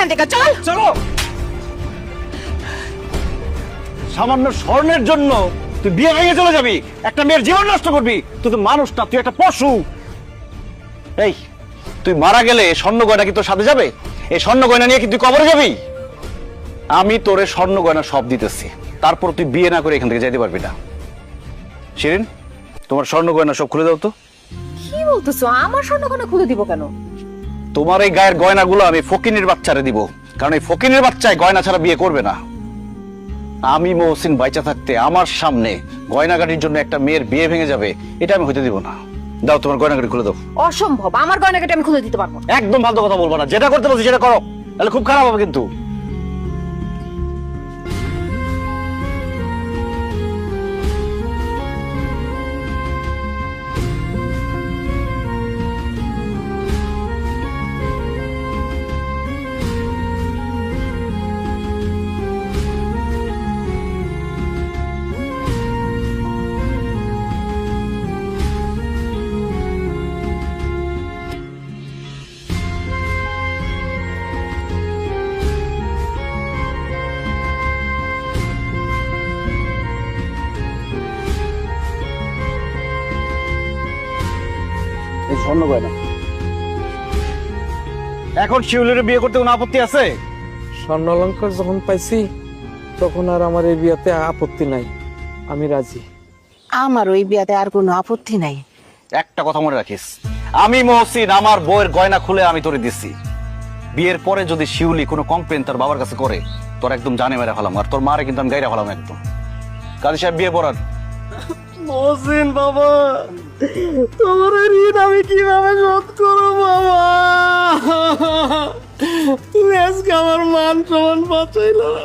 এখান থেকে, চল। চলো। সামান্য স্বর্ণের জন্য তুই বিয়ে ভেঙে চলে যাবি, একটা মেয়ের জীবন নষ্ট করবি? তুই তো মানুষ না, তুই একটা পশু। এই তুই মারা গেলে স্বর্ণ গয়না কি তোর সাথে যাবে? এই স্বর্ণ গয়না নিয়ে কি তুই কবরে যাবি? আমি তোরে স্বর্ণ গয়না সব দিতেছি, তারপর তুই বিয়ে না করে এখান থেকে যাইতে পারবি না। শিরিন, তোমার স্বর্ণ গয়না সব খুলে দাও তো। কি বলতেছো? আমার স্বর্ণ গয়না খুলে দিব কেন? তোমার এই গায়ের গয়নাগুলো আমি ফকিনের বাচ্চারে দিব, কারণ এই ফকিনের বাচ্চায় গয়না ছাড়া বিয়ে করবে না। আমি মহসিন বাইচা থাকতে আমার সামনে গয়নাগাটির জন্য একটা মেয়ের বিয়ে ভেঙে যাবে, এটা আমি হইতে দিব না। দাও তোমার গয়নাগাটি খুলে দাও। অসম্ভব, আমার গয়নাগাটি আমি খুলে দিতে পারবো না। একদম ফালতু কথা বলবো না, যেটা করতে বলছি সেটা করো, তাহলে খুব খারাপ হবে কিন্তু। এই স্বর্ণ গয়না এখন শিউলির বিয়ে করতে কোনো আপত্তি আছে? স্বর্ণ অলঙ্কার যখন পাইছি তখন আর আমার এই বিয়াতে আপত্তি নাই, আমি রাজি। আমার ওই বিয়াতে আর কোনো আপত্তি নাই। একটা কথা মনে রাখিস, আমি মহসিন আমার বউয়ের গয়না খুলে আমি তোরে দিছি। বিয়ের পরে যদি শিউলি কোনো কমপ্লেন তার বাবার কাছে করে, তোর একদম জানে মেরে ফেলাম, আর তোর মারে কিন্তু আমি গাইরা ফেলাম একদম। কাজী সাহেব বিয়ে পড়ার। মহসিন বাবা, তোমার ঋণ আমি কিভাবে শোধ করবো বাবা? তুমি আজকে আমার মান সম্মান বাঁচাইল না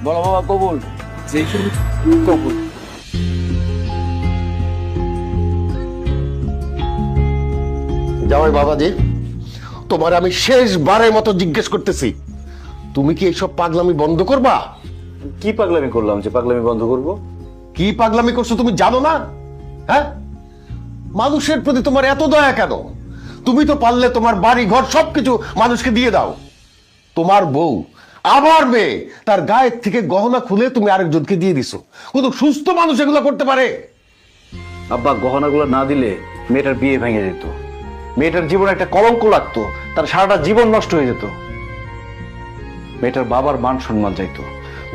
বলো বাবা, কবুল। কবুল। যাওয়াই বাবাজি, তোমার আমি শেষবারের মতো জিজ্ঞেস করতেছি, তুমি কি এইসব পাগলামি বন্ধ করবা? কি পাগলামি করলাম যে পাগলামি বন্ধ করব? কি পাগলামি করছো তুমি জানো না? হ্যাঁ, মানুষের প্রতি তোমার এত দয়া কেন? তুমি তো পারলে তোমার বাড়ি ঘর সবকিছু মানুষকে দিয়ে দাও। তোমার বউ আমার মেয়ে, তার গায়ের থেকে গহনা খুলে তুমি আরেকজনকে দিয়ে দিছো। কিন্তু সুস্থ মানুষ এগুলো করতে পারে? আব্বা, গহনাগুলো না দিলে মেয়েটার বিয়ে ভেঙে যেত, মেয়েটার জীবনে একটা কলঙ্ক লাগতো, তার সারাটা জীবন নষ্ট হয়ে যেত। মেয়েটার বাবার মান সম্মান যাইতো,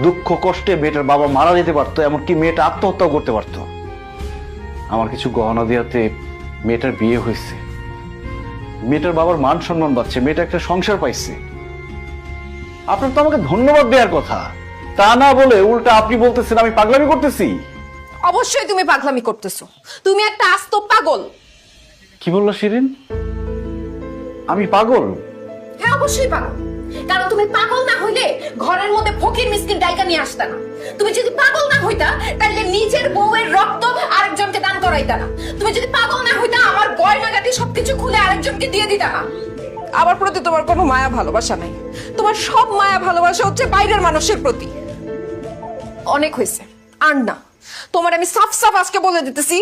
দুঃখ কষ্টে মেয়েটার বাবা মারা যেতে পারতো, এমনকি মেয়েটা আত্মহত্যাও করতে পারতো। আমার কিছু গহনা দেওয়াতে মেয়েটার বিয়ে হয়েছে, মেয়েটার বাবার মান সম্মান বাড়ছে, মেয়েটা একটা সংসার পাইছে। আপনার তো আমাকে ধন্যবাদ দেওয়ার কথা, তা না বলে উল্টা আপনি বলতেছেন আমি পাগলামি করতেছি। অবশ্যই তুমি পাগলামি করতেছো, তুমি একটা আস্ত পাগল। কি বললো শিরিন? আমি পাগল? হ্যাঁ, অবশ্যই পাগল। কারণ তুমি পাগল না হইলে ঘরের মধ্যে ফকির মিসকিন ডাইকা নিয়ে আসতা না। তুমি যদি পাগল না হইতা তাহলে নিজের বউয়ের রক্ত আরেকজনকে দান করাইতা না। তুমি যদি পাগল না হইতা আমার গয়নাগাটি সবকিছু খুলে আরেকজনকে দিয়ে দিতা না। আমার প্রতি তোমার কোনো মায়া ভালোবাসা নাই, তোমার সব মায়া ভালোবাসা হচ্ছে বাইরের মানুষের প্রতি। অনেক হয়েছে, আর না। তোমার আমি সাফ সাফ আজকে বলে দিতেছি,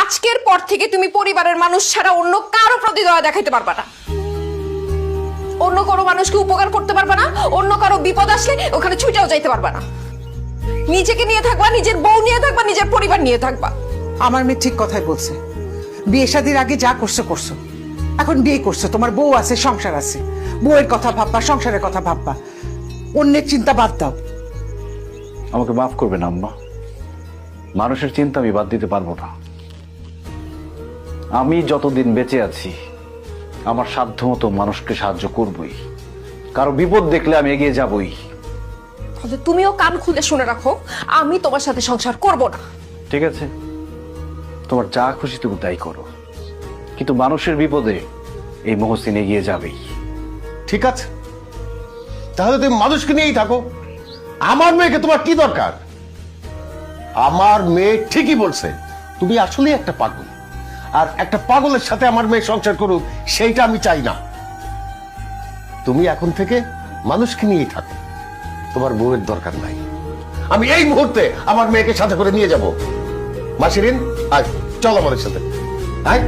আজকের পর থেকে তুমি পরিবারের মানুষ ছাড়া অন্য কারো প্রতি দয়া দেখাইতে পারবা না। অন্য কারো মানুষকে উপকার করতে পারবা না, অন্য কারো বিপদ আসলে ওখানে ছুটেও যাইতে পারবা না। নিজেকে নিয়ে থাকবা, নিজের বউ নিয়ে থাকবা, নিজের পরিবার নিয়ে থাকবা। আমার মেয়ে ঠিক কথাই বলছে। বিয়ে শাদীর আগে যা করছো করছো, এখন বিয়ে করছো, তোমার বউ আছে, সংসার আছে। বউয়ের কথা ভাববা, সংসারের কথা ভাববা, অন্যের চিন্তা বাদ দাও। আমাকে মাফ করবেন আম্মা, মানুষের চিন্তা আমি বাদ দিতে পারবো না। আমি যতদিন বেঁচে আছি আমার সাধ্যমতো মানুষকে সাহায্য করবই, কারো বিপদ দেখলে আমি এগিয়ে যাবই। তাহলে তুমিও কান খুলে শুনে রাখো, আমি তোমার সাথে সংসার করব না। ঠিক আছে, তোমার যা খুশি তুমি তাই করো, কিন্তু মানুষের বিপদে এই মহসিন এগিয়ে যাবেই। ঠিক আছে, তাহলে তুমি মানুষকে নিয়েই থাকো। আমার মেয়েকে তোমার কি দরকার? আমার মেয়ে ঠিকই বলছে, তুমি আসলেই একটা পাগল। আর একটা পাগলের সাথে আমার মেয়ে সংসার করুক, সেইটা আমি চাই না। তুমি এখন থেকে মানুষকে নিয়েই থাকো, তোমার বউয়ের দরকার নাই। আমি এই মুহূর্তে আমার মেয়েকে সাথে করে নিয়ে যাব। মাসিরিন, আয় চল। চল আমাদের সাথে আয়।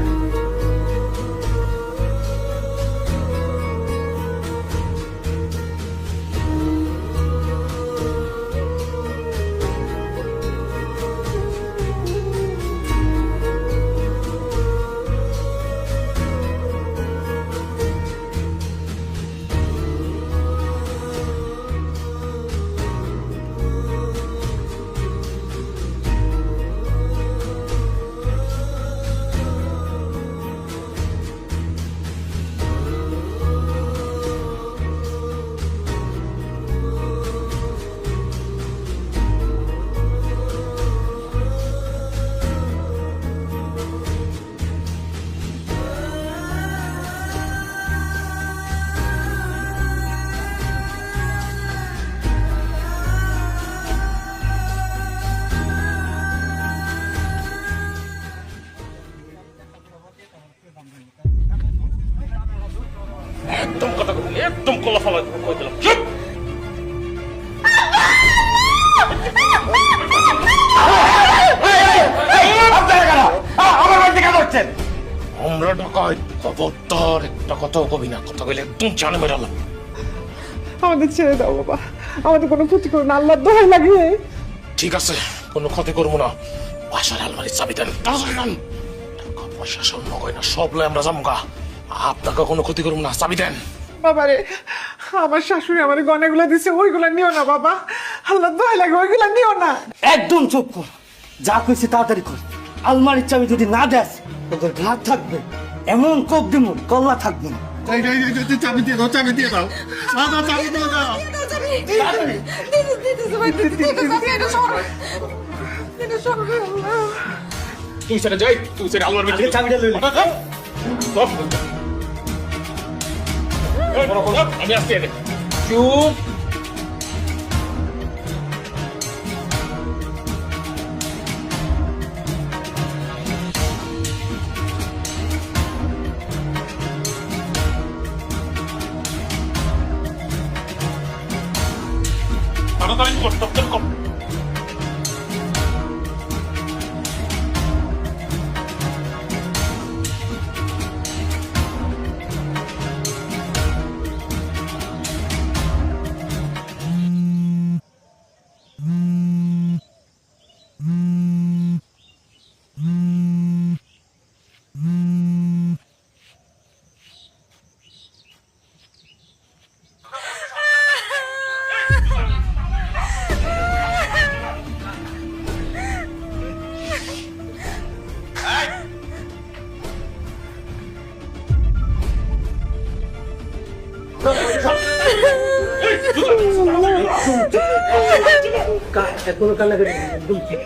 একদম কথা বলি একদম কলা ফলা কই দিলাম চুপ আমার বাড়িতে কেন হচ্ছেন? আমরা ঢাকায় খবরদার একটা কথা কবি না, কথা কইলে একদম জানে মেরালাম। আমাদের ছেড়ে দাও বাবা, আমাদের কোনো ক্ষতি করো না, আল্লাহর দোহাই লাগে। ঠিক আছে, কোনো ক্ষতি করবো না। বাসার আলমারির চাবি দেন, তাড়াতাড়ি দেন। টাকা পয়সা সব নগয় না, সব লয় আমরা জামগা। আপনাকে কোনো ক্ষতি করবো না, চাবি দেন। বাবারে, আমার শাশুড়ি আমার গয়নাগুলো দিছে, ওইগুলা নিও না বাবা, আল্লাহর দোহাই লাগে, ওইগুলা নিও না। একদম চুপ কর, যা কইছে তাড়াতাড়ি কর। আলমারির চাবি যদি না দেস তোদের ঘাট থাকবে, এমন কোপ দিব কল্লা থাকবে না। চাবি দিয়ে দাও, চাবি দিয়ে দাও, চাবি দিয়ে দাও। তুই সেটা যাই, তুই সেটা আলমার আগে চাবিটা লইলি। আমি আসছি চুপ। তাড়াতাড়ি কর, তাড়াতাড়ি কর। কোনো কান্নাকাটি একদম ঠিক।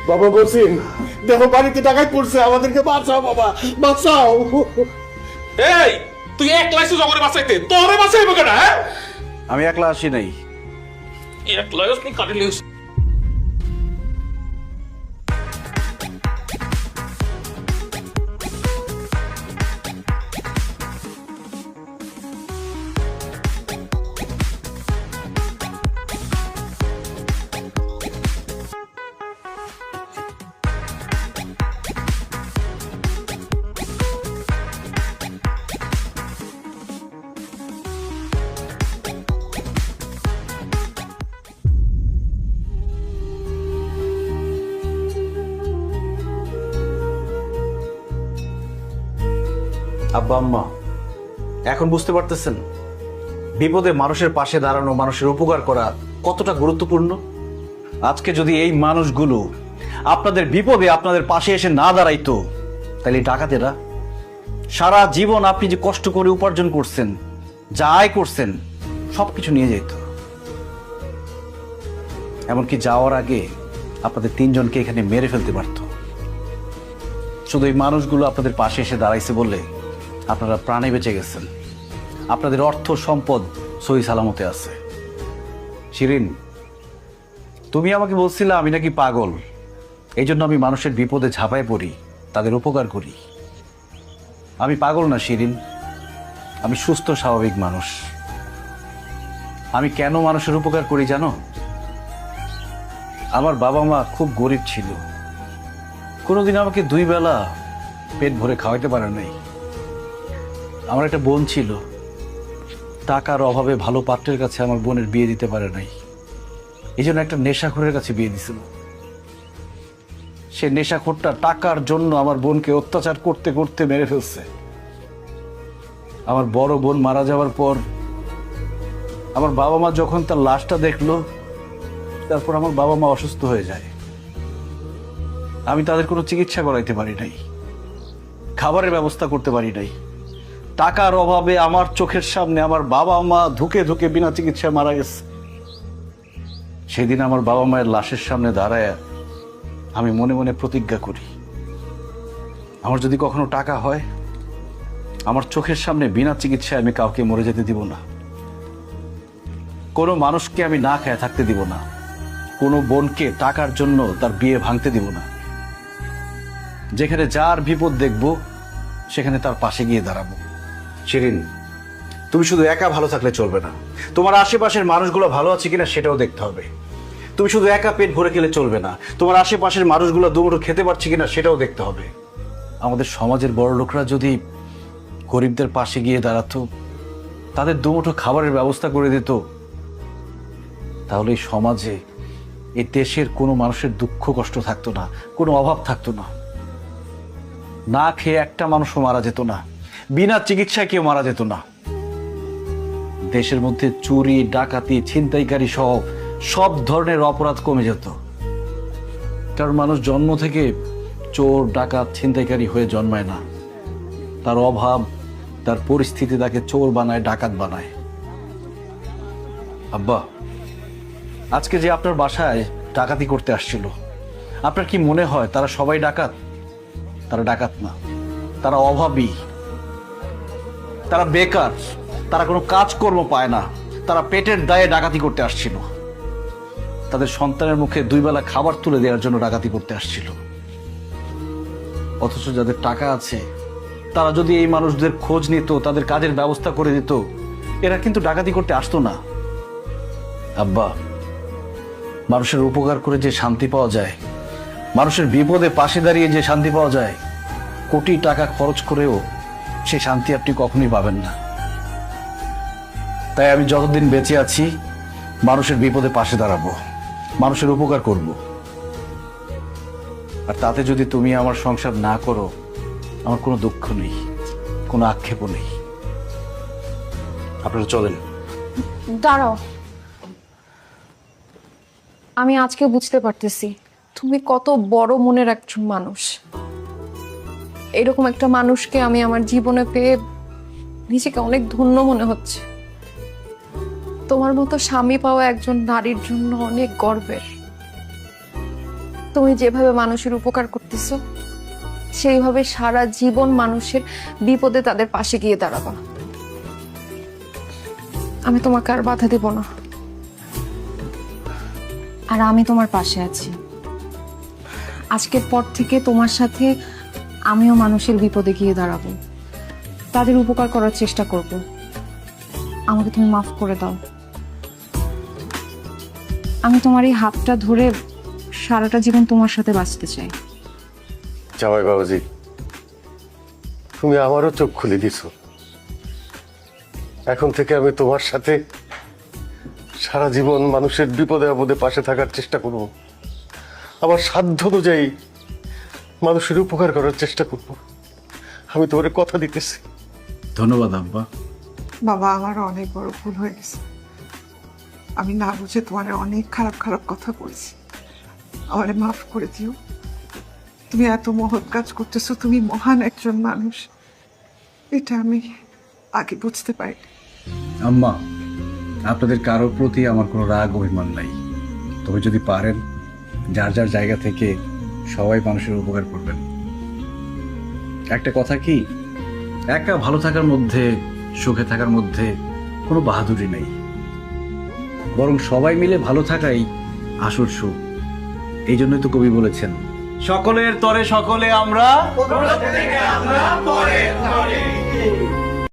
বাবা বলছেন দেখো বাড়িতে টাকায় পড়ছে, আমাদেরকে বাঁচাও বাবা, বাঁচাও। এই তুই এক লাইসে জগরে বাঁচাইতে তোরে বাঁচাইবো কেন? হ্যাঁ, আমি একলা আসি নাই। এক লাইস নি কাটি লিস। আব্বা আম্মা, এখন বুঝতে পারতেছেন বিপদে মানুষের পাশে দাঁড়ানো, মানুষের উপকার করা কতটা গুরুত্বপূর্ণ? আজকে যদি এই মানুষগুলো আপনাদের বিপদে আপনাদের পাশে এসে না দাঁড়াইতো, তাহলে ডাকাতেরা সারা জীবন আপনি যে কষ্ট করে উপার্জন করছেন, যা আয় করছেন, সবকিছু নিয়ে যেত। এমনকি যাওয়ার আগে আপনাদের তিনজনকে এখানে মেরে ফেলতে পারত। শুধু এই মানুষগুলো আপনাদের পাশে এসে দাঁড়াইছে বলে আপনারা প্রাণে বেঁচে গেছেন। আপনাদের অর্থ সম্পদ সহি সালামতে আছে। শিরিন, তুমি আমাকে বলছিলে আমি নাকি পাগল, এই জন্য আমি মানুষের বিপদে ঝাঁপায় পড়ি, তাদের উপকার করি। আমি পাগল না শিরিন, আমি সুস্থ স্বাভাবিক মানুষ। আমি কেন মানুষের উপকার করি জানো? আমার বাবা মা খুব গরিব ছিল, কোনোদিন আমাকে 2 বেলা পেট ভরে খাওয়াইতে পারে নাই। আমার একটা বোন ছিল, টাকার অভাবে ভালো পাত্রের কাছে আমার বোনের বিয়ে দিতে পারে নাই, এই জন্য একটা নেশাখোরের কাছে বিয়ে দিছিল। সে নেশাখোরটা টাকার জন্য আমার বোনকে অত্যাচার করতে করতে মেরে ফেলছে। আমার বড় বোন মারা যাওয়ার পর আমার বাবা মা যখন তার লাশটা দেখলো, তারপর আমার বাবা মা অসুস্থ হয়ে যায়। আমি তাদের কোনো চিকিৎসা করাইতে পারি নাই, খাবারের ব্যবস্থা করতে পারি নাই। টাকার অভাবে আমার চোখের সামনে আমার বাবা মা ধুকে ধুকে বিনা চিকিৎসায় মারা গেছে। সেদিন আমার বাবা মায়ের লাশের সামনে দাঁড়ায় আমি মনে মনে প্রতিজ্ঞা করি, আমার যদি কখনো টাকা হয়, আমার চোখের সামনে বিনা চিকিৎসায় আমি কাউকে মরে যেতে দিব না, কোনো মানুষকে আমি না খেয়ে থাকতে দিব না, কোনো বোনকে টাকার জন্য তার বিয়ে ভাঙতে দিব না। যেখানে যার বিপদ দেখব সেখানে তার পাশে গিয়ে দাঁড়াবো। শিরিন, তুমি শুধু একা ভালো থাকলে চলবে না, তোমার আশেপাশের মানুষগুলো ভালো আছে কিনা সেটাও দেখতে হবে। তুমি শুধু একা পেট ভরে খেলে চলবে না, তোমার আশেপাশের মানুষগুলো দুমুঠো খেতে পারছে কিনা সেটাও দেখতে হবে। আমাদের সমাজের বড় লোকরা যদি গরিবদের পাশে গিয়ে দাঁড়াতো, তাদের দুমুঠো খাবারের ব্যবস্থা করে দিত, তাহলে এই সমাজে, এই দেশের কোনো মানুষের দুঃখ কষ্ট থাকতো না, কোনো অভাব থাকতো না। না খেয়ে একটা মানুষও মারা যেত না, বিনা চিকিৎসায় কেউ মারা যেত না। দেশের মধ্যে চুরি, ডাকাতি, ছিনতাইকারী সহ সব ধরনের অপরাধ কমে যেত। কারণ মানুষ জন্ম থেকে চোর, ডাকাত, ছিনতাইকারী হয়ে জন্মায় না। তার অভাব, তার পরিস্থিতি তাকে চোর বানায়, ডাকাত বানায়। আব্বা, আজকে যে আপনার বাসায় ডাকাতি করতে আসছিল, আপনার কি মনে হয় তারা সবাই ডাকাত? তারা ডাকাত না, তারা অভাবী, তারা বেকার, তারা কোনো কাজকর্ম পায় না, তারা পেটের দায়ে ডাকাতি করতে আসছিল। তাদের সন্তানের মুখে 2 বেলা খাবার তুলে দেওয়ার জন্য ডাকাতি করতে আসছিল। অথচ যাদের টাকা আছে, তারা যদি এই মানুষদের খোঁজ নিত, তাদের কাজের ব্যবস্থা করে দিত, এরা কিন্তু ডাকাতি করতে আসতো না। আব্বা, মানুষের উপকার করে যে শান্তি পাওয়া যায়, মানুষের বিপদে পাশে দাঁড়িয়ে যে শান্তি পাওয়া যায়, কোটি টাকা খরচ করেও সে শান্তি আপনি কখনোই পাবেন না। তাই আমি যতদিন বেঁচে আছি মানুষের বিপদে পাশে দাঁড়াবো, মানুষের উপকার করব। আর তাতে যদি তুমি আমার সংসার না করো, আমার কোনো দুঃখ নেই, কোনো আক্ষেপও নেই। আপনারা চলেন। দাঁড়াও, আমি আজকে বুঝতে পারতেছি তুমি কত বড় মনের একজন মানুষ। এরকম একটা মানুষকে আমি আমার জীবনে পেয়ে নিজেকে অনেক ধন্য মনে হচ্ছে। তোমার মতো স্বামী পাওয়া একজন নারীর জন্য অনেক গর্বের। তুমি যেভাবে মানুষের উপকার করতেছো, সেইভাবে সারা জীবন মানুষের বিপদে তাদের পাশে গিয়ে দাঁড়াবা। আমি তোমাকে আর বাধা দেব না। আর আমি তোমার পাশে আছি। আজকের পর থেকে তোমার সাথে আমিও মানুষের বিপদে গিয়ে দাঁড়াবো, তাদের উপকার করার চেষ্টা করব। আমাকে তুমি মাফ করে দাও। আমি তোমার এই হাতটা ধরে সারাটা জীবন তোমার সাথে বাঁচতে চাই। জামাই বাবাজি, তুমি আমারও চোখ খুলে দিছো। এখন থেকে আমি তোমার সাথে সারা জীবন মানুষের বিপদে আপদে পাশে থাকার চেষ্টা করব। আমার সাধ্য অনুযায়ী মানুষের উপকার করার চেষ্টা করব। আমি তোমার কথা দিতেছি। ধন্যবাদ আব্বা। বাবা, আমার অনেক বড় ভুল হয়ে গেছে। আমি না বুঝে তোমার অনেক খারাপ খারাপ কথা বলেছি। আমারে মাফ করে দিও। তুমি এত মহৎ কাজ করতেছো, তুমি মহান একজন মানুষ, এটা আমি আগে বুঝতে পারি। আম্মা, আপনাদের কারোর প্রতি আমার কোনো রাগ অভিমান নাই। তবে যদি পারেন, যার যার জায়গা থেকে সবাই মানুষের উপকার করবেন। একটা কথা কি, একা ভালো থাকার মধ্যে, সুখে থাকার মধ্যে কোনো বাহাদুরি নেই, বরং সবাই মিলে ভালো থাকাই আসল সুখ। এই জন্যই তো কবি বলেছেন, সকলের তরে সকলে আমরা।